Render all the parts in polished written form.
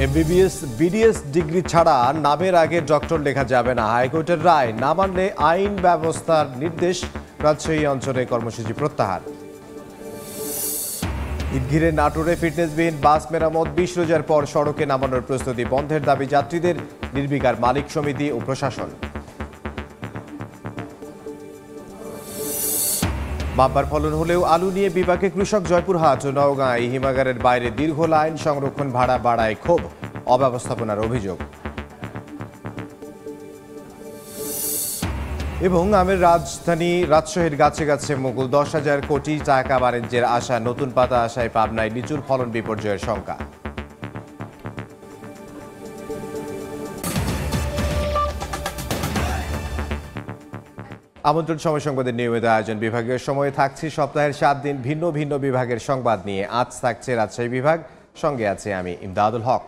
MBBS BDS degree ছাড়া নামের আগে ডক্টর লেখা যাবে না। হাইকোর্টের রায় না মানলে আইন ব্যবস্থার নির্দেশ। রাজশাহী অঞ্চলে কর্মসূচি প্রত্যাহার। ঈদ ঘিরে নাটোরে ফিটনেসবিহীন বাস মেরামত 20 রোজার পর সড়কে নামানোর প্রস্তুতি। বন্ধের দাবি যাত্রীদের, নির্বিকার মালিক সমিতি ও প্রশাসন। বাম্পার ফলন হলেও আলু নিয়ে বিপাকে কৃষক। জয়পুরহাট ও নওগাঁয় হিমাগারের বাইরে দীর্ঘ লাইন। সংরক্ষণ ভাড়া বাড়ায় ক্ষোভ, অব্যবস্থাপনার অভিযোগ। এবং আমের রাজধানী রাজশাহীর গাছে গাছে মুকুল। 10,000 কোটি টাকা বাণিজ্যের আশা। নতুন পাতা আশায় পাবনায় লিচুর ফলন বিপর্যয়ের শঙ্কা। আমন্ত্রণ সময় সংবাদের নিয়মিত আয়োজন। বিভাগীয় সময়ে থাকছি সপ্তাহের 7 দিন ভিন্ন ভিন্ন বিভাগের সংবাদ নিয়ে। আজ থাকছে রাজশাহী বিভাগ, সঙ্গে আছে আমি ইমদাদুল হক।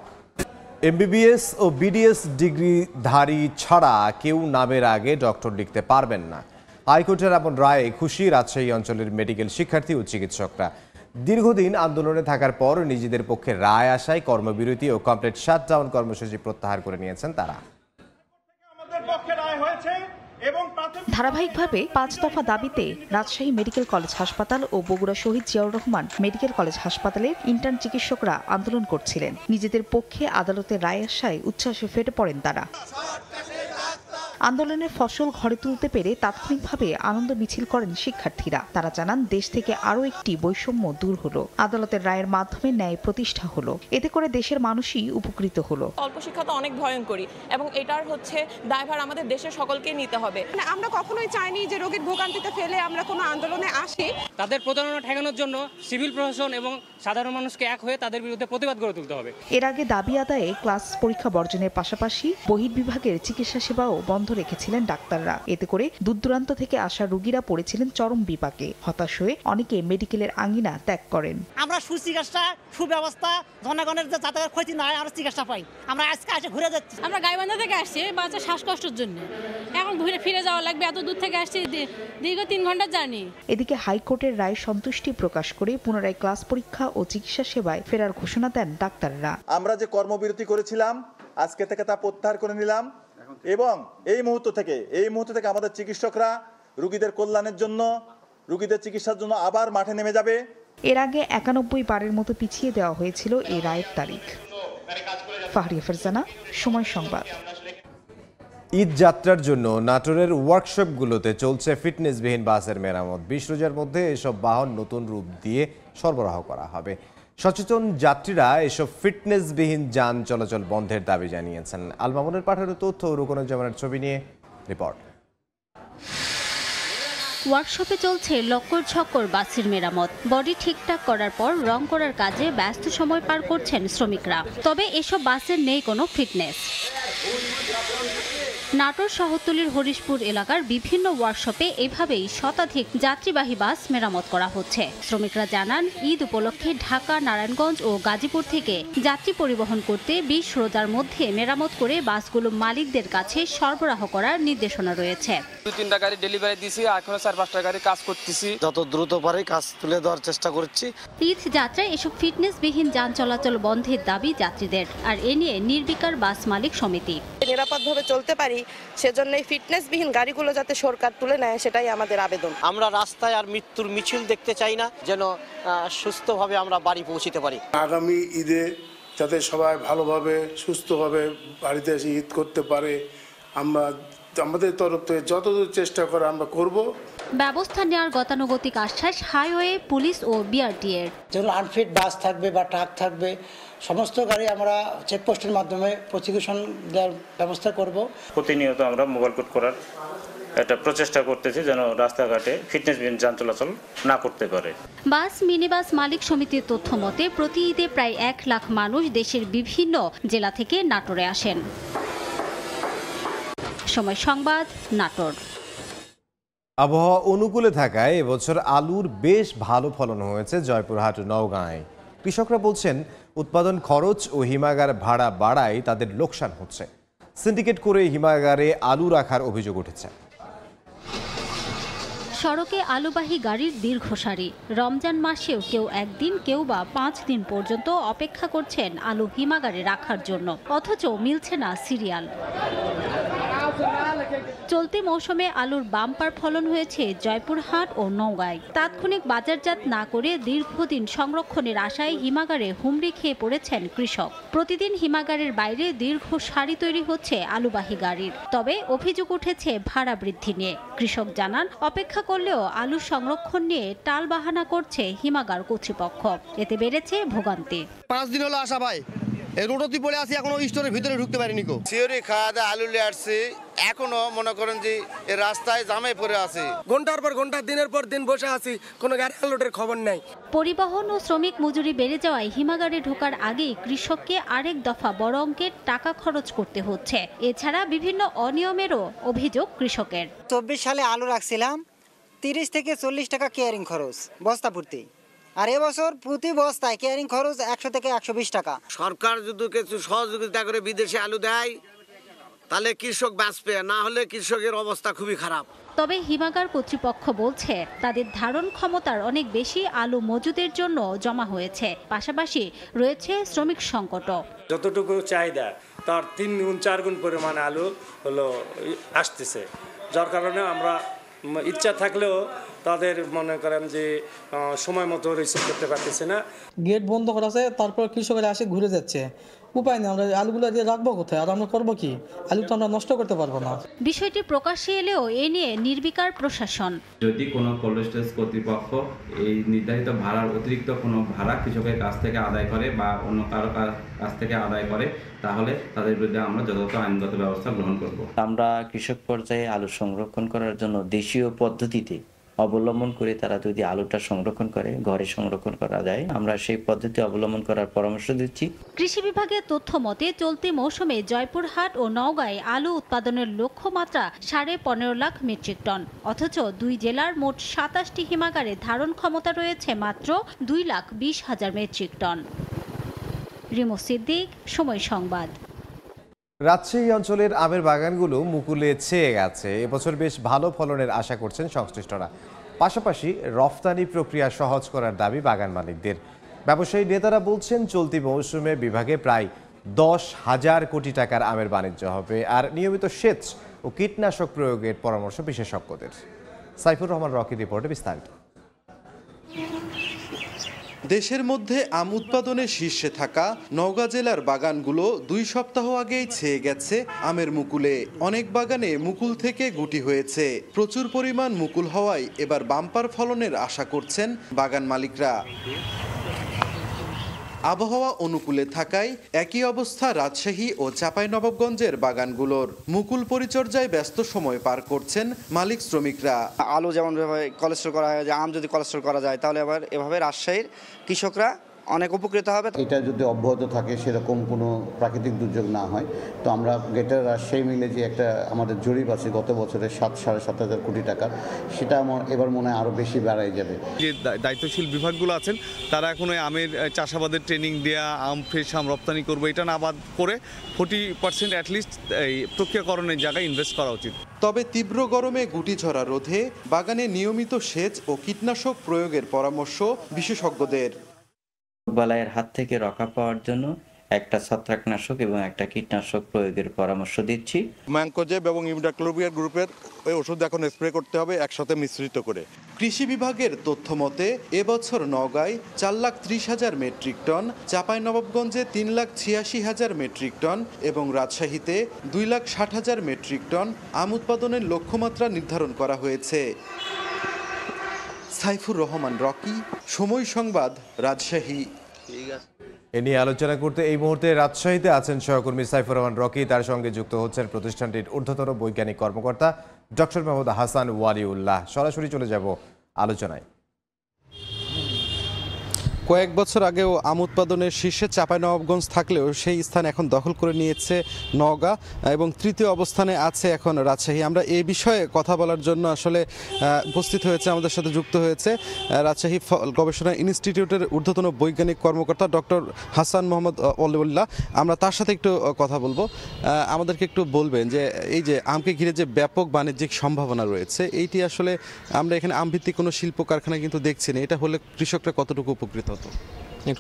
এমবিবিএস ও বিডিএস ডিগ্রিধারী ছাড়া কেউ নামের আগে ডক্টর লিখতে পারবেন না। হাইকোর্টের এমন রায়ে খুশি রাজশাহী অঞ্চলের মেডিকেল শিক্ষার্থী ও চিকিৎসকরা। দীর্ঘদিন আন্দোলনে থাকার পর নিজেদের পক্ষে রায় আসায় কর্মবিরতি ও কমপ্লিট শাটডাউন কর্মসূচি প্রত্যাহার করে নিয়েছেন তারা। ধারাবাহিকভাবে 5 দফা দাবিতে রাজশাহী মেডিকেল কলেজ হাসপাতাল ও বগুড়া শহীদ জিয়াউর রহমান মেডিকেল কলেজ হাসপাতালের ইন্টার্ন চিকিৎসকরা আন্দোলন করছিলেন। নিজেদের পক্ষে আদালতের রায় আসায় উচ্ছ্বাসে ফেটে পড়েন তারা। আন্দোলনের ফসল ঘরে তুলতে পেরে তাৎক্ষণিকভাবে আনন্দ মিছিল করেন শিক্ষার্থীরা। তারা জানান, দেশ থেকে আরও একটি বৈষম্য দূর হলো। আদালতের রায়ের মাধ্যমে ন্যায় প্রতিষ্ঠা হলো। এতে করে দেশের মানুষই উপকৃত হলো। অল্প শিক্ষা তো অনেক ভয়ঙ্করী এবং এটার দায়ভার আমাদের দেশের সকলকে নিতে হবে। আমরা কখনোই চাইনি যে রোগীর ভোগান্তিতে ফেলে আমরা কোনো আন্দোলনে আসি। তাদের প্রতারণা ঠেকানোর জন্য সিভিল প্রশাসন এবং সাধারণ মানুষকে এক হয়ে তাদের বিরুদ্ধে প্রতিবাদ গড়ে তুলতে হবে। এর আগে দাবি আদায়ে ক্লাস পরীক্ষা বর্জনের পাশাপাশি বহির্বিভাগের চিকিৎসা সেবাও বন্ধ রেখেছিলেন ডাক্তাররা। এতে করে দূরদূরান্ত থেকে আসা রোগীরা পড়েছিলেন চরম বিপাকে। হতাশ হয়ে অনেকে মেডিকেলের আঙ্গিনা ত্যাগ করেন। আমরা সুচিকিৎসা, সুব্যবস্থা, জনগণের যে যাতায়াতের ক্ষতি না হয়, আমরা চিকিৎসা পাই। আমরা আজকে এসে ঘুরে যাচ্ছি। আমরা গাইবান্ধা থেকে আসছি বাচ্চা শ্বাসকষ্টের জন্য, এখন ঘুরে ফিরে যাওয়া লাগবে। এত দূর থেকে আসছি, দীর্ঘ 3 ঘন্টার জার্নি। এদিকে হাইকোর্টের রায় সন্তুষ্টি প্রকাশ করে পুনরায় ক্লাস পরীক্ষা ও চিকিৎসা সেবায় ফেরার ঘোষণা দেন ডাক্তাররা। আমরা যে কর্মবিরতি করেছিলাম আজকে থেকে তা প্রত্যাহার করে নিলাম এবং এই মুহূর্ত থেকে আমাদের চিকিৎসকরা রোগীদের কল্যাণের জন্য, রোগীদের চিকিৎসার জন্য আবার মাঠে নেমে যাবে। এর আগে 91 বারের মতো পিছিয়ে দেওয়া হয়েছিল এই রায়ের তারিখ। ফাহরিয়া ফারজানা, সময় সংবাদ। ঈদ যাত্রার জন্য নাটোরের ওয়ার্কশপগুলোতে চলছে ফিটনেসবিহীন বাসের মেরামত। 20 রোজার মধ্যে এসব বাহন নতুন রূপ দিয়ে সরবরাহ করা হবে। সচেতন যাত্রীরা এসব ফিটনেসবিহীন যান চলাচল বন্ধের দাবি জানিয়েছেন। আল মামুনের পাঠানো তথ্য ও রুকনুজ্জামানের ছবি নিয়ে রিপোর্ট। ওয়ার্কশপে চলছে লক্কর ঝক্কর বাসের মেরামত। বডি ঠিকঠাক করার পর রং করার কাজে ব্যস্ত সময় পার করছেন শ্রমিকরা। তবে এসব বাসের নেই কোনো ফিটনেস। নাটোর শহরতলির হরিশপুর এলাকার বিভিন্ন ওয়ার্কশপে এভাবেই শতাধিক যাত্রীবাহী বাস মেরামত করা হচ্ছে। শ্রমিকরা জানান, ঈদ উপলক্ষে ঢাকা, নারায়ণগঞ্জ ও গাজীপুর থেকে যাত্রী পরিবহন করতে 20 রোজার মধ্যে মেরামত করে বাসগুলো মালিকদের কাছে সরবরাহ করার নির্দেশনা রয়েছে। 2-3টা গাড়ি ডেলিভারি দিয়েছি, এখনো 4-5টা গাড়ি কাজ করতেছি। যত দ্রুত পারি কাজ তুলে দেওয়ার চেষ্টা করছি। ঈদ যাত্রায় এসব ফিটনেসবিহীন যান চলাচল বন্ধের দাবি যাত্রীদের, আর এ নিয়ে নির্বিকার বাস মালিক সমিতি। নিরাপদভাবে চলতে পারি সেজন্য এই ফিটনেসবিহীন গাড়িগুলো যাতে সরকার তুলে নেয়, সেটাই আমাদের আবেদন। আমরা রাস্তায় আর মৃত্যুর মিছিল দেখতে চাই না, যেন সুস্থভাবে আমরা বাড়ি পৌঁছতে পারি। আগামী ঈদে যাতে সবাই ভালোভাবে সুস্থভাবে বাড়িতে এসে ঈদ করতে পারে, আমরা আমাদের তরফ থেকে যতদূর চেষ্টা করে আমরা করব। ব্যবস্থা নেওয়ার গতানুগতিক আশ্বাস হাইওয়ে, পুলিশ ও বিআরটিএর। যেগুলো আনফিট বাস থাকবে বা ট্রাক থাকবে, সমস্ত গাড়ি আমরা চেকপোস্টের মাধ্যমে প্রসিকিউশন দেওয়ার ব্যবস্থা করব। প্রতিনিয়ত আমরা মোবাইল কোড করার একটা প্রচেষ্টা করতেছি, যেন রাস্তাঘাটে ফিটনেসবিহীন যান চলাচল না করতে পারে। বাস মিনিবাস মালিক সমিতির তথ্য মতে প্রতি ঈদে প্রায় 1 লাখ মানুষ দেশের বিভিন্ন জেলা থেকে নাটোরে আসেন। সময় সংবাদ, নাটোর। আবহাওয়া অনুকূলে থাকায় এবছর আলুর বেশ ভালো ফলন হয়েছে জয়পুরহাট ও নওগাঁয়। কৃষকরা বলছেন, উৎপাদন খরচ ও হিমাগার ভাড়া বাড়ায় তাদের লোকসান হচ্ছে। সিন্ডিকেট করে হিমাগারে আলু রাখার অভিযোগ উঠেছে। সড়কে আলুবাহী গাড়ির দীর্ঘ সারি। রমজান মাসেও কেউ একদিন কেউ বা 5 দিন পর্যন্ত অপেক্ষা করছেন আলু হিমাগারে রাখার জন্য, অথচ মিলছে না সিরিয়াল। চলতি মৌসুমে আলুর বাম্পার ফলন হয়েছে জয়পুরহাট ও নওগাঁয়। তাৎক্ষণিক বাজারজাত না করে দীর্ঘদিন সংরক্ষণের আশায় হিমাগারে হুমড়ি খেয়ে পড়েছেন কৃষক। প্রতিদিন হিমাগারের বাইরে দীর্ঘ সারি তৈরি হচ্ছে আলুবাহী গাড়ির। তবে অভিযোগ উঠেছে ভাড়া বৃদ্ধি নিয়ে। কৃষক জানান, অপেক্ষা করলেও আলু সংরক্ষণ নিয়ে টালবাহানা করছে হিমাগার কর্তৃপক্ষ। এতে বেড়েছে ভোগান্তি। 5 দিন হলো আসা ভাই, এই রোডতি পড়ে আছি, এখনো স্টোরের ভিতরে ঢুকতে পারিনি। সিওরি খাওয়া দাওয়া আলু নিয়ে আসছি, এখনো মনে করেন যে এই রাস্তায় জামে পড়ে আছে। ঘন্টার পর ঘন্টা, দিনের পর দিন বসে আছি, কোনো গাড়ি আনলোডের খবর নাই। পরিবহন ও শ্রমিক মজুরি বেড়ে যাওয়ায় হিমাগারে ঢোকার আগেই কৃষককে আরেক দফা বড় অঙ্কের টাকা খরচ করতে হচ্ছে। এছাড়া বিভিন্ন অনিয়মেরও অভিযোগ কৃষকের। 24 সালে আলু রাখছিলাম 30 থেকে 40 টাকা কেয়ারিং খরচ বস্তা প্রতি, আর এবছর প্রতি বস্তায় কেয়ারিং খরচ 100 থেকে 120 টাকা। সরকার যদি কিছু সহযোগিতা করে বিদেশে আলু দেয় তাহলে কৃষক বাঁচবে, না হলে কৃষকের অবস্থা খুবই খারাপ। তবে হিমাগার কর্তৃপক্ষ বলছে তাদের ধারণ ক্ষমতার অনেক বেশি আলু মজুদের জন্য জমা হয়েছে। পাশাপাশি রয়েছে শ্রমিক সংকট। যতটুকু চাহিদা তার 3 গুণ 4 গুণ পরিমাণ আলু হলো আসতেছে, যার কারণে আমরা ইচ্ছা থাকলেও তাদের মনে করেন যে সময় মতো রিসিভ করতে পারতেছে না। গেট বন্ধ করা আছে, তারপর কৃষকেরা আসে ঘুরে যাচ্ছে। উপায় নেই, আমরা আলুগুলো দিয়ে রাখবো কোথায়? আর আমরা করবো কি? আলু তো আমরা নষ্ট করতে পারবো না। বিষয়টি প্রকাশ্যে এলেও এ নিয়ে নির্বিকার প্রশাসন। যদি কোনো কোল্ড স্টোরেজ কর্তৃপক্ষ এই নির্ধারিত ভাড়ার অতিরিক্ত কোনো ভাড়া কৃষকের কাছ থেকে আদায় করে বা অন্য কারো কাছ থেকে আদায় করে, তাহলে তাদের বিরুদ্ধে আমরা যথাযথ আইনগত ব্যবস্থা গ্রহণ করব। আমরা কৃষক পর্যায়ে আলু সংরক্ষণ করার জন্য দেশীয় পদ্ধতিতে অবলম্বন করে তারা যদি আলুটা সংরক্ষণ করে, ঘরে সংরক্ষণ করা যায়, আমরা সেই পদ্ধতি অবলম্বন করার পরামর্শ দিচ্ছি। কৃষি বিভাগের তথ্য মতে চলতি মৌসুমে জয়পুরহাট ও নওগাঁয় আলু উৎপাদনের লক্ষ্যমাত্রা 15.5 লাখ মেট্রিক টন, অথচ দুই জেলার মোট 27টি হিমাগারে ধারণ ক্ষমতা রয়েছে মাত্র 2,20,000 মেট্রিক টন। রিমো সিদ্দিক, সময় সংবাদ। রাজশাহী অঞ্চলের আমের বাগানগুলো মুকুলে ছেয়ে গেছে। এবছর বেশ ভালো ফলনের আশা করছেন সংশ্লিষ্টরা। পাশাপাশি রফতানি প্রক্রিয়া সহজ করার দাবি বাগান মালিকদের। ব্যবসায়ী নেতারা বলছেন চলতি মৌসুমে বিভাগে প্রায় 10,000 কোটি টাকার আমের বাণিজ্য হবে, আর নিয়মিত সেচ ও কীটনাশক প্রয়োগের পরামর্শ বিশেষজ্ঞদের। সাইফুর রহমান রকি রিপোর্টে বিস্তারিত। দেশের মধ্যে আম উৎপাদনে শীর্ষে থাকা নওগাঁ জেলার বাগানগুলো 2 সপ্তাহ আগেই ছেয়ে গেছে আমের মুকুলে। অনেক বাগানে মুকুল থেকে গুটি হয়েছে। প্রচুর পরিমাণ মুকুল হওয়ায় এবার বাম্পার ফলনের আশা করছেন বাগান মালিকরা। আবহাওয়া অনুকূলে থাকায় একই অবস্থা রাজশাহী ও চাঁপাইনবাবগঞ্জের বাগানগুলোর। মুকুল পরিচর্যায় ব্যস্ত সময় পার করছেন মালিক শ্রমিকরা। আলু যেমন কোলেস্ট্রল করা হয়, আম যদি কোলেস্ট্রল করা যায়, তাহলে আবার এভাবে রাজশাহীর কৃষকরা অনেক উপকৃত হবে। এটা যদি অব্যাহত থাকে, সেরকম কোনো প্রাকৃতিক দুর্যোগ না হয়, তো আমরা গ্রেটার রাজশাহী মিলে যে একটা আমাদের জরিপ আছে গত বছরের 7-7.5 কোটি টাকা, সেটা এবার মনে হয় আরও বেশি বাড়াই যাবে। যে দায়িত্বশীল বিভাগগুলো আছেন তারা এখন ওই আমের চাষাবাদের ট্রেনিং দেওয়া, আম ফ্রেশ আম রপ্তানি করবো, এটা না বাদ করে 40% অ্যাটলিস্ট এই প্রক্রিয়াকরণের জায়গায় ইনভেস্ট করা উচিত। তবে তীব্র গরমে গুটি ঝরা রোধে বাগানে নিয়মিত সেচ ও কীটনাশক প্রয়োগের পরামর্শ বিশেষজ্ঞদের। বালাইয়ের হাত থেকে রক্ষা পাওয়ার জন্য একটা ছত্রাকনাশক এবং একটা কীটনাশক প্রয়োগের পরামর্শ দিচ্ছি। ম্যানকোজেব এবং ইমিডাক্লোপিয়ার গ্রুপের ওই ওষুধ এখন স্প্রে করতে হবে একসাথে মিশ্রিত করে। কৃষি বিভাগের তথ্য মতে এবছর নওগাঁয় 4,30,000 মেট্রিক টন, চাঁপাইনবাবগঞ্জে 3,86,000 মেট্রিক টন এবং রাজশাহীতে 2,60,000 মেট্রিক টন আম উৎপাদনের লক্ষ্যমাত্রা নির্ধারণ করা হয়েছে। সাইফুর রহমান রকি, সময় সংবাদ, রাজশাহী। এ নিয়ে আলোচনা করতে এই মুহূর্তে রাজশাহীতে আছেন সহকর্মী সাইফুর রহমান রকি। তার সঙ্গে যুক্ত হচ্ছেন প্রতিষ্ঠানটির ঊর্ধ্বতন বৈজ্ঞানিক কর্মকর্তা ডক্টর মোহাম্মদ হাসান ওয়ালিউল্লাহ। সরাসরি চলে যাব আলোচনায়। কয়েক বছর আগেও আম উৎপাদনের শীর্ষে চাঁপাইনবাবগঞ্জ থাকলেও সেই স্থান এখন দখল করে নিয়েছে নওগাঁ এবং তৃতীয় অবস্থানে আছে এখন রাজশাহী। আমরা এই বিষয়ে কথা বলার জন্য আসলে উপস্থিত হয়েছে, আমাদের সাথে যুক্ত হয়েছে রাজশাহী ফল গবেষণা ইনস্টিটিউটের ঊর্ধ্বতন বৈজ্ঞানিক কর্মকর্তা ডক্টর হাসান মোহাম্মদ অলিউল্লাহ। আমরা তার সাথে একটু কথা বলবো। আমাদেরকে একটু বলবেন যে এই যে আমকে ঘিরে যে ব্যাপক বাণিজ্যিক সম্ভাবনা রয়েছে, এইটি আসলে আমরা এখানে আমভিত্তিক কোনো শিল্প কারখানা কিন্তু দেখছি না, এটা হলে কৃষকরা কতটুকু উপকৃত হতো?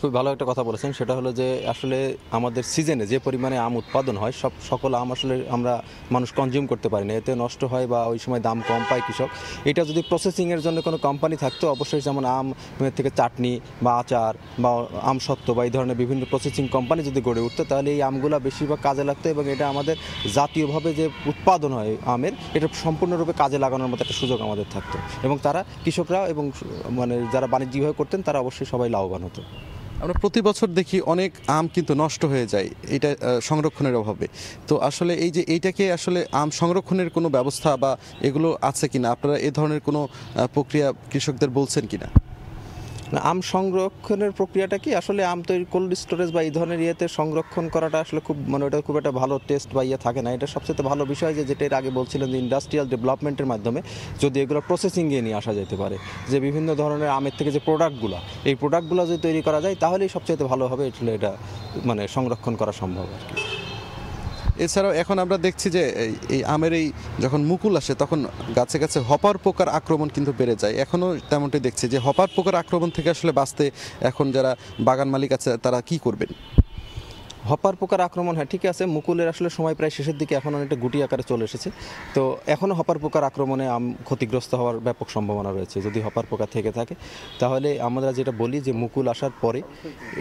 খুব ভালো একটা কথা বলেছেন। সেটা হলো যে আসলে আমাদের সিজনে যে পরিমাণে আম উৎপাদন হয় সকল আম আসলে আমরা মানুষ কনজিউম করতে পারি না, এতে নষ্ট হয় বা ওই সময় দাম কম পায় কৃষক। এটা যদি প্রসেসিংয়ের জন্য কোনো কোম্পানি থাকতো, অবশ্যই যেমন আম থেকে চাটনি বা আচার বা আম সত্ত্ব বা এই ধরনের বিভিন্ন প্রসেসিং কোম্পানি যদি গড়ে উঠতো, তাহলে এই আমগুলো বেশিরভাগ কাজে লাগতো এবং এটা আমাদের জাতীয়ভাবে যে উৎপাদন হয় আমের, এটা সম্পূর্ণরূপে কাজে লাগানোর মতো একটা সুযোগ আমাদের থাকতো এবং তারা কৃষকরা এবং মানে যারা বাণিজ্যিকভাবে করতেন তারা অবশ্যই সবাই লাভবান হতো। আমরা প্রতি বছর দেখি অনেক আম কিন্তু নষ্ট হয়ে যায় এটা সংরক্ষণের অভাবে। তো আসলে এই যে এইটাকে আসলে আম সংরক্ষণের কোনো ব্যবস্থা বা এগুলো আছে কিনা, আপনারা এই ধরনের কোনো প্রক্রিয়া কৃষকদের বলছেন কিনা? আম সংরক্ষণের প্রক্রিয়াটা কি আসলে আম তৈরি কোল্ড স্টোরেজ বা এই ধরনের ইয়েতে সংরক্ষণ করাটা আসলে খুব মানে ওটা খুব একটা ভালো টেস্ট বা ইয়ে থাকে না। এটা সবচেয়ে ভালো বিষয় যে যেটা এর আগে বলছিলেন যে ইন্ডাস্ট্রিয়াল ডেভেলপমেন্টের মাধ্যমে যদি এগুলো প্রসেসিংয়ে নিয়ে আসা যেতে পারে, যে বিভিন্ন ধরনের আমের থেকে যে প্রোডাক্টগুলো এই প্রোডাক্টগুলো যদি তৈরি করা যায় তাহলেই সবচেয়ে ভালো হবে, এটা মানে সংরক্ষণ করা সম্ভব আর কি। এছাড়াও এখন আমরা দেখছি যে এই আমের এই যখন মুকুল আসে তখন গাছে গাছে হপার পোকার আক্রমণ কিন্তু বেড়ে যায়। এখনও তেমনটি দেখছি যে হপার পোকার আক্রমণ থেকে আসলে বাঁচতে এখন যারা বাগান মালিক আছে তারা কি করবেন? হপার পোকার আক্রমণ, হ্যাঁ ঠিক আছে, মুকুলের আসলে সময় প্রায় শেষের দিকে, এখন অনেকটা গুটি আকারে চলে এসেছে। তো এখনও হপার পোকার আক্রমণে আম ক্ষতিগ্রস্ত হওয়ার ব্যাপক সম্ভাবনা রয়েছে। যদি হপার পোকা থেকে থাকে তাহলে আমরা যেটা বলি যে মুকুল আসার পরে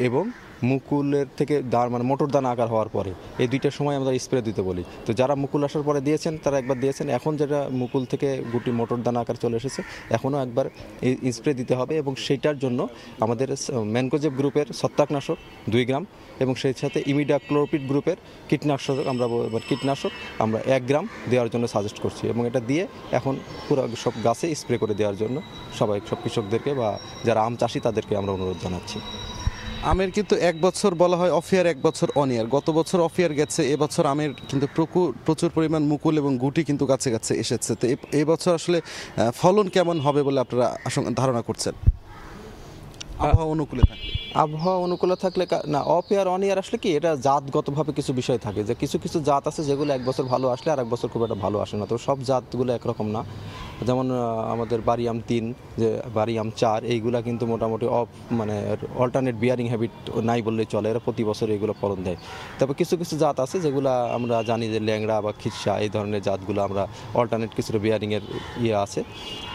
এবং মুকুলের থেকে মানে মোটর দানা আকার হওয়ার পরে এই দুইটার সময় আমরা স্প্রে দিতে বলি। তো যারা মুকুল আসার পরে দিয়েছেন তারা একবার দিয়েছেন, এখন যেটা মুকুল থেকে গুটি মোটর দানা আকার চলে এসেছে এখনও একবার স্প্রে দিতে হবে এবং সেইটার জন্য আমাদের ম্যানকোজেব গ্রুপের ছত্রাকনাশক 2 গ্রাম এবং সেই সাথে ইমিডাক্লোপিড গ্রুপের কীটনাশক আমরা 1 গ্রাম দেওয়ার জন্য সাজেস্ট করছি এবং এটা দিয়ে এখন পুরো সব গাছে স্প্রে করে দেওয়ার জন্য সব কৃষকদেরকে বা যারা আম চাষি তাদেরকে আমরা অনুরোধ জানাচ্ছি। আমের কিন্তু 1 বছর বলা হয় অফিয়ার, 1 বছর অনিয়ার। গত বছর অফিয়ার গেছে, এবছর আমের কিন্তু প্রচুর পরিমাণ মুকুল এবং গুটি কিন্তু গাছে গাছে এসেছে। তো এই বছর আসলে ফলন কেমন হবে বলে আপনারা ধারণা করছেন আবহাওয়া অনুকূলে থাকলে? না, অফিয়ার অনিয়ার আসলে কি এটা জাতগতভাবে কিছু বিষয় থাকে, যে কিছু কিছু জাত আছে যেগুলো 1 বছর ভালো আসলে আর 1 বছর খুব একটা ভালো আসে না। তো সব জাতগুলো একরকম না। যেমন আমাদের বাড়ি আম 3, যে বাড়ি আম 4, এইগুলা কিন্তু মোটামুটি মানে অল্টারনেট বিয়ারিং হ্যাবিট নাই বললেই চলে, এরা প্রতি বছর এগুলো ফলন দেয়। তারপর কিছু কিছু জাত আছে যেগুলো আমরা জানি যে ল্যাংড়া বা খিরসা এই ধরনের জাতগুলো আমরা অল্টারনেট কিছুটা বিয়ারিংয়ের ইয়ে আছে।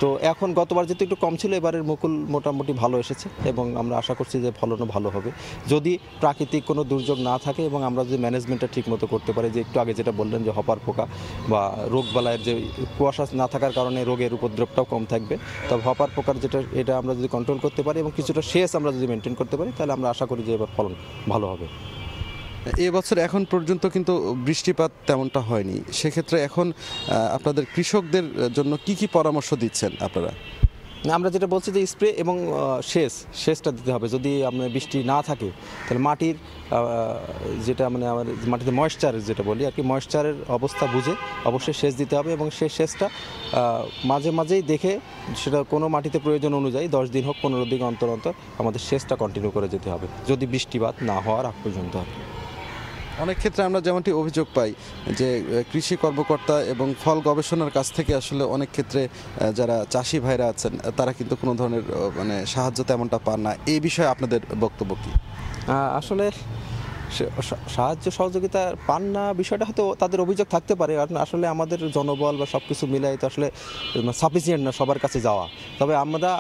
তো এখন গতবার যেহেতু একটু কম ছিল, এবারের মুকুল মোটামুটি ভালো এসেছে এবং আমরা আশা করছি যে ফলনও ভালো হবে যদি প্রাকৃতিক কোনো দুর্যোগ না থাকে এবং আমরা যদি ম্যানেজমেন্টটা ঠিকমতো করতে পারি। যে একটু আগে যেটা বললেন যে হপার পোকা বা রোগবালাইয়ের যে কুয়াশা না থাকার কারণে রোগের উপদ্রবটাও কম থাকবে, তবে হপার পোকার এটা আমরা যদি কন্ট্রোল করতে পারি এবং কিছুটা সেচ আমরা যদি মেনটেন করতে পারি তাহলে আমরা আশা করি যে এবার ফলন ভালো হবে। এবছর এখন পর্যন্ত কিন্তু বৃষ্টিপাত তেমনটা হয়নি, সেক্ষেত্রে এখন আপনাদের কৃষকদের জন্য কি পরামর্শ দিচ্ছেন আপনারা? আমরা যেটা বলছি যে স্প্রে এবং সেচটা দিতে হবে। যদি আপনার বৃষ্টি না থাকে তাহলে মাটির যেটা মানে আমার মাটিতে ময়েশ্চার যেটা বলি আর কি, ময়েশ্চারের অবস্থা বুঝে অবশ্যই সেচ দিতে হবে এবং সেই সেচটা মাঝে মাঝেই দেখে সেটা কোনো মাটিতে প্রয়োজন অনুযায়ী 10 দিন হোক 15 দিন অন্তর আমাদের সেচটা কন্টিনিউ করে যেতে হবে যদি বৃষ্টিপাত না হওয়ার আগ পর্যন্ত আর কি। অনেক ক্ষেত্রে আমরা যেমনটি অভিযোগ পাই যে কৃষি কর্মকর্তা এবং ফল গবেষণার কাছ থেকে আসলে অনেক ক্ষেত্রে যারা চাষি ভাইরা আছেন তারা কিন্তু কোনো ধরনের মানে সাহায্য তেমনটা পান না। এই বিষয়ে আপনাদের বক্তব্য কি? আসলে সাহায্য সহযোগিতা পান না বিষয়টা হয়তো তাদের অভিযোগ থাকতে পারে, কারণ আসলে আমাদের জনবল বা সব কিছু মিলাই তো আসলে সাফিসিয়েন্ট না সবার কাছে যাওয়া। তবে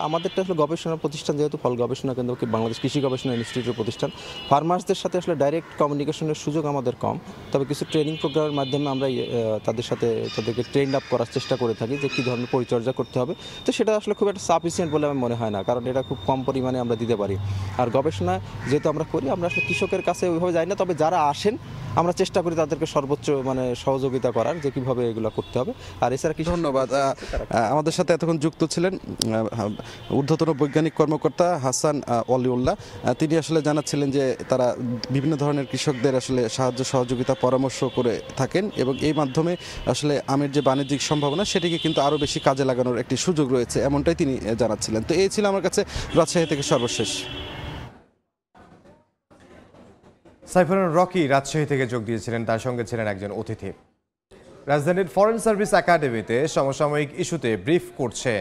আমাদেরটা আসলে গবেষণা প্রতিষ্ঠান, যেহেতু ফল গবেষণা কেন্দ্র বাংলাদেশ কৃষি গবেষণা ইনস্টিটিউটের প্রতিষ্ঠান, ফার্মার্সদের সাথে আসলে ডাইরেক্ট কমিউনিকেশনের সুযোগ আমাদের কম। তবে কিছু ট্রেনিং প্রোগ্রামের মাধ্যমে আমরা তাদেরকে ট্রেন আপ করার চেষ্টা করে থাকি যে কী ধরনের পরিচর্যা করতে হবে। তো সেটা আসলে খুব একটা সাফিসিয়েন্ট বলে আমার মনে হয় না, কারণ এটা খুব কম পরিমাণে আমরা দিতে পারি। আর গবেষণা যেহেতু আমরা করি, আমরা আসলে কৃষকের কাছে ওইভাবে যাই না। তবে যারা আসেন আমরা চেষ্টা করি তাদেরকে সর্বোচ্চ মানে সহযোগিতা করার যে কীভাবে এগুলো করতে হবে। আর এছাড়া কি ধন্যবাদ। আমাদের সাথে এতক্ষণ যুক্ত ছিলেন ঊর্ধ্বতন বৈজ্ঞানিক কর্মকর্তা হাসান অলিউল্লাহ। তিনি আসলে জানাচ্ছিলেন যে তারা বিভিন্ন ধরনের কৃষকদের আসলে সাহায্য সহযোগিতা পরামর্শ করে থাকেন এবং এই মাধ্যমে আসলে আমের যে বাণিজ্যিক সম্ভাবনা সেটিকে কিন্তু আরও বেশি কাজে লাগানোর একটি সুযোগ রয়েছে, এমনটাই তিনি জানাচ্ছিলেন। তো এই ছিল আমার কাছে রাজশাহী থেকে সর্বশেষ। সাইফুর রকি রাজশাহী থেকে যোগ দিয়েছিলেন, তার সঙ্গে ছিলেন একজন অতিথি। রাজধানীর ফরেন সার্ভিস একাডেমিতে সমসাময়িক ইস্যুতে ব্রিফ করছে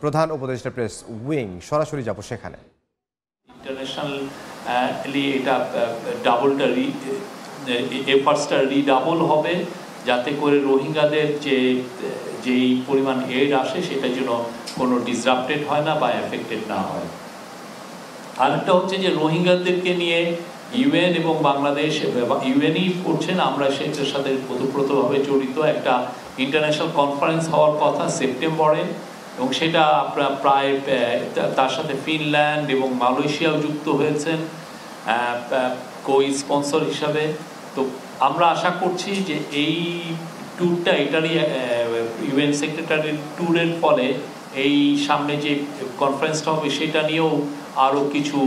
প্রধান উপদেষ্টা প্রেস উইং। সরাসরি যাব সেখানে। ইন্টারন্যাশনালি এটা ডাবলটা এফার্টসটা রিডাবল হবে, যাতে করে রোহিঙ্গাদের যেই পরিমাণ এড আসে সেটা যেন কোনো ডিসরাপ্টেড হয় না বা এফেক্টেড না হয়। আরেকটা হচ্ছে যে রোহিঙ্গাদেরকে নিয়ে ইউএন এবং বাংলাদেশ, ইউএনই করছেন, আমরা সেটার সাথে ওতপ্রোতভাবে জড়িত। একটা ইন্টারন্যাশনাল কনফারেন্স হওয়ার কথা সেপ্টেম্বরে, এবং সেটা আপনার প্রায় তার সাথে ফিনল্যান্ড এবং মালয়েশিয়াও যুক্ত হয়েছেন স্পন্সর হিসাবে। তো আমরা আশা করছি যে এই ট্যুরটা, এটারই ইউএন সেক্রেটারির ট্যুরের ফলে এই সামনে যে কনফারেন্সটা হবে সেটা নিয়েও আরও কিছু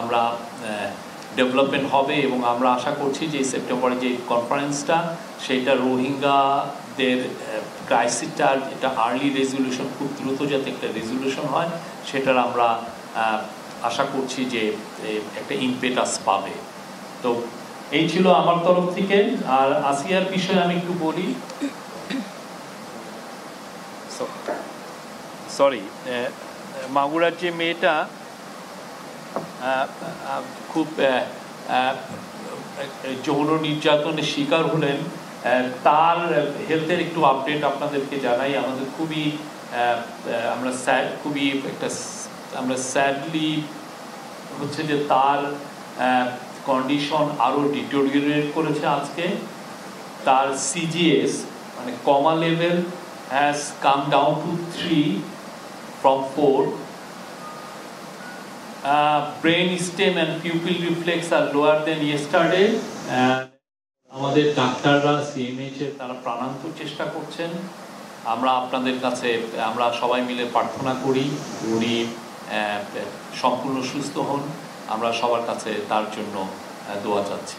আমরা ডেভেলপমেন্ট হবে, এবং আমরা আশা করছি যে সেপ্টেম্বরে যে কনফারেন্সটা সেটা রোহিঙ্গাদের ক্রাইসিসটা এটা আর্লি রেজলিউশন, খুব দ্রুত যাতে একটা রেজলিউশন হয় সেটার আমরা আশা করছি যে একটা ইমপেটাস পাবে। তো এই ছিল আমার তরফ থেকে। আর আসিয়ার বিষয়ে আমি একটু বলি। সরি, মাগুরার যে মেয়েটা খুব যৌন নির্যাতনের শিকার হলেন, তার হেলথের একটু আপডেট আপনাদেরকে জানাই। আমাদের আমরা স্যাডলি হচ্ছে যে তার কন্ডিশন আরও ডিটোরিয়েট করেছে আজকে। তার সিজিএস মানে কমা level has come down to 3 from 4. Brain stem and pupil reflex are lower than yesterday. আমাদের ডাক্তাররা সিএমএইচ তারা প্রাণান্ত চেষ্টা করছেন। আমরা আপনাদের কাছে আমরা সবাই মিলে প্রার্থনা করি উনি সম্পূর্ণ সুস্থ হন। আমরা সবার কাছে তার জন্য দোয়া চাচ্ছি।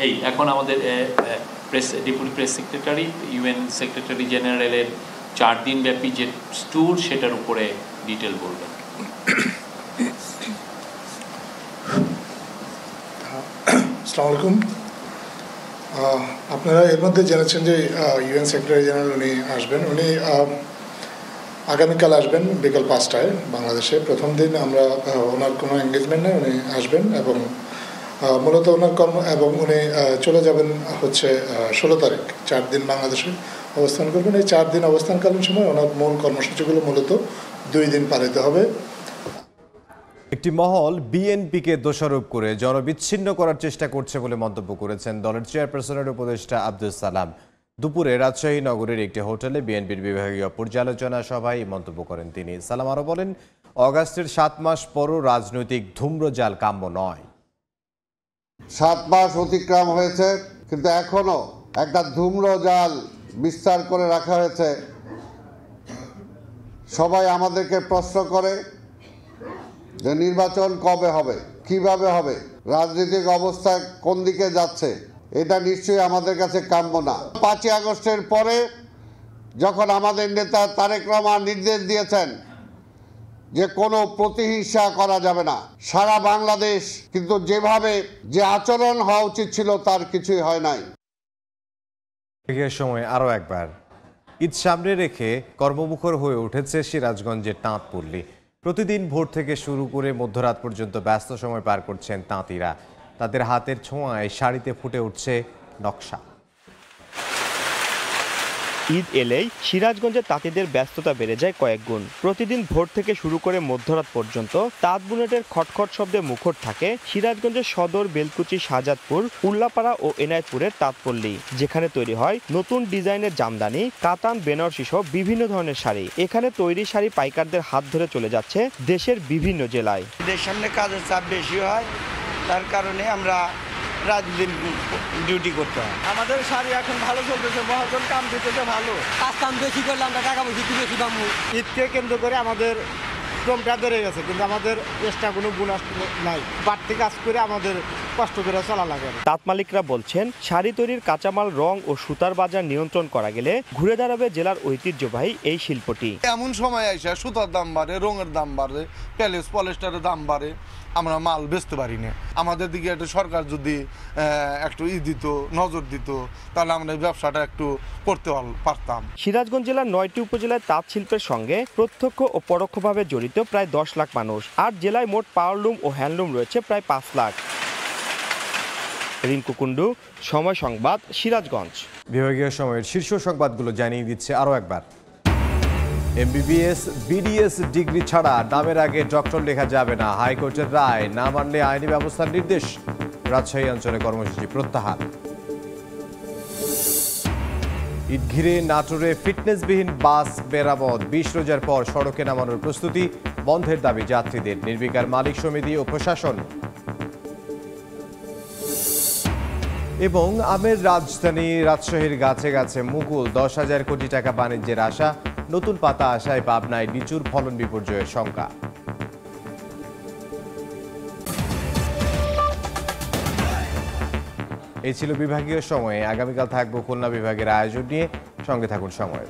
এই এখন আমাদের deputy press secretary, UN secretary জেনারেলের 4 দিন ব্যাপী যে ট্যুর সেটার উপরে ডিটেল বলবেন। আসসালামু আলাইকুম। আপনারা এর মধ্যে জেনেছেন যে ইউএন সেক্রেটারি জেনারেল উনি আসবেন। উনি আগামীকাল আসবেন বিকাল 5টায় বাংলাদেশে। প্রথম দিন আমরা ওনার কোনো এঙ্গেজমেন্ট নেই, উনি আসবেন এবং মূলত ওনার কর্ম, এবং উনি চলে যাবেন হচ্ছে 16 তারিখ। 4 দিন বাংলাদেশে অবস্থান করবেন। এই 4 দিন অবস্থানকালীন সময় ওনার মূল কর্মসূচিগুলো মূলত 2 দিন পালিত হবে। একটি মহল বিএনপিকে দোষারোপ করে জনবিচ্ছিন্ন করার চেষ্টা করছে বলে মন্তব্য করেছেন দলের চেয়ারপারসনের উপদেষ্টা আব্দুল সালাম। দুপুরে রাজশাহী নগরের একটি হোটেলে বিএনপির বিভাগীয় পর্যালোচনা সভায় মন্তব্য করেন তিনি। সালাম আরও বলেন, অগাস্টের 7 মাস পরও রাজনৈতিক ধূম্রজাল কাম্য নয়। 7 মাস অতিক্রম হয়েছে, কিন্তু এখনো একটা ধূম্রজাল বিস্তার করে রাখা হয়েছে। সবাই আমাদেরকে প্রশ্ন করে যে নির্বাচন কবে হবে, কিভাবে হবে, রাজনৈতিক অবস্থা কোন দিকে যাচ্ছে। এটা নিশ্চয়ই আমাদের কাছে কাম্য না। 5ই আগস্টের পরে যখন আমাদের নেতা তারেক রহমান নির্দেশ দিয়েছেন যে কোনো প্রতিহিংসা করা যাবে না, সারা বাংলাদেশ কিন্তু যেভাবে যে আচরণ হওয়া উচিত ছিল তার কিছুই হয় নাই। এর সময় আরও একবার ঈদ সামনে রেখে কর্মমুখর হয়ে উঠেছে সিরাজগঞ্জের তাঁতপল্লী। প্রতিদিন ভোর থেকে শুরু করে মধ্যরাত পর্যন্ত ব্যস্ত সময় পার করছেন তাঁতিরা। তাদের হাতের ছোঁয়ায় শাড়িতে ফুটে উঠছে নকশা। ঈদ এলেই সিরাজগঞ্জের তাঁতিদের ব্যস্ততা বেড়ে যায় কয়েক গুণ। প্রতিদিন ভোর থেকে শুরু করে মধ্যরাত পর্যন্ত তাঁত বুনেটের খটখট শব্দে মুখর থাকে সিরাজগঞ্জের সদর, বেলকুচি, শাহজাদপুর, উল্লাপাড়া ও এনায়েতপুরের তাঁতপল্লী, যেখানে তৈরি হয় নতুন ডিজাইনের জামদানি, কাতান, বেনারসি সহ বিভিন্ন ধরনের শাড়ি। এখানে তৈরি শাড়ি পাইকারদের হাত ধরে চলে যাচ্ছে দেশের বিভিন্ন জেলায়। ঈদের সামনে কাজের চাপ বেশি হয়, তার কারণে আমরা রাত দিন ডিউটি করতে হয়। আমাদের শাড়ি এখন ভালো চলতেছে, মহাজন কাম দিতেছে ভালো, কাজ কাম বেশি করলে আমরা টাকা পয়সা বেশি পাবো। ঈদকে কেন্দ্র করে আমাদের শ্রমটা বেড়ে গেছে, কিন্তু আমাদের এক্সট্রা কোনো বোনাস নাই। বাড়তি কাজ করে আমাদের কষ্ট করে চলা লাগে। তাঁত মালিকরা বলছেন, শাড়ি তৈরির কাঁচামাল, রং ও সুতার বাজার নিয়ন্ত্রণ করা গেলে ঘুরে দাঁড়াবে জেলার ঐতিহ্যবাহী এই শিল্পটি। এমন সময় আসে সুতার দাম বাড়ে, রঙের দাম বাড়ে, প্যালেস পলিস্টারের দাম বাড়ে, আমরা মাল বেচতে পারি না। আমাদের দিকে একটা সরকার যদি একটু দিত, নজর দিত, তাহলে আমরা ব্যবসাটা একটু করতে পারতাম। সিরাজগঞ্জ জেলার 9টি উপজেলায় তাঁত শিল্পের সঙ্গে প্রত্যক্ষ ও পরোক্ষভাবে জড়িত প্রায় 10 লাখ মানুষ। আর জেলায় মোট পাওয়ারলুম ও হ্যান্ডলুম রয়েছে প্রায় 5 লাখ। রিঙ্কু কুন্ডু, সময় সংবাদ, সিরাজগঞ্জ। বিভাগীয় সময়ের শীর্ষ সংবাদগুলো জানিয়ে দিচ্ছে আরও একবার। এমবিবিএস বিডিএস ডিগ্রি ছাড়া নামের আগে ডক্টর লেখা যাবে না, হাইকোর্টের রায় না মানলে আইনি ব্যবস্থার নির্দেশ। রাজশাহী অঞ্চলে কর্মসূচি প্রত্যাহার। ঈদ ঘিরে নাটোরে ফিটনেসবিহীন বাস মেরামত, 20 রোজার পর সড়কে নামানোর প্রস্তুতি, বন্ধের দাবি যাত্রীদের, নির্বিকার মালিক সমিতি ও প্রশাসন। এবং আমের রাজধানী রাজশাহীর গাছে গাছে মুকুল, 10,000 কোটি টাকা বাণিজ্যের আশা, নতুন পাতা আশায় পাবনায় লিচুর ফলন বিপর্যয়ের শঙ্কা। এই ছিল বিভাগীয় সময়ে। আগামীকাল থাকবো খুলনা বিভাগের আয়োজন নিয়ে, সঙ্গে থাকুন সময়ের।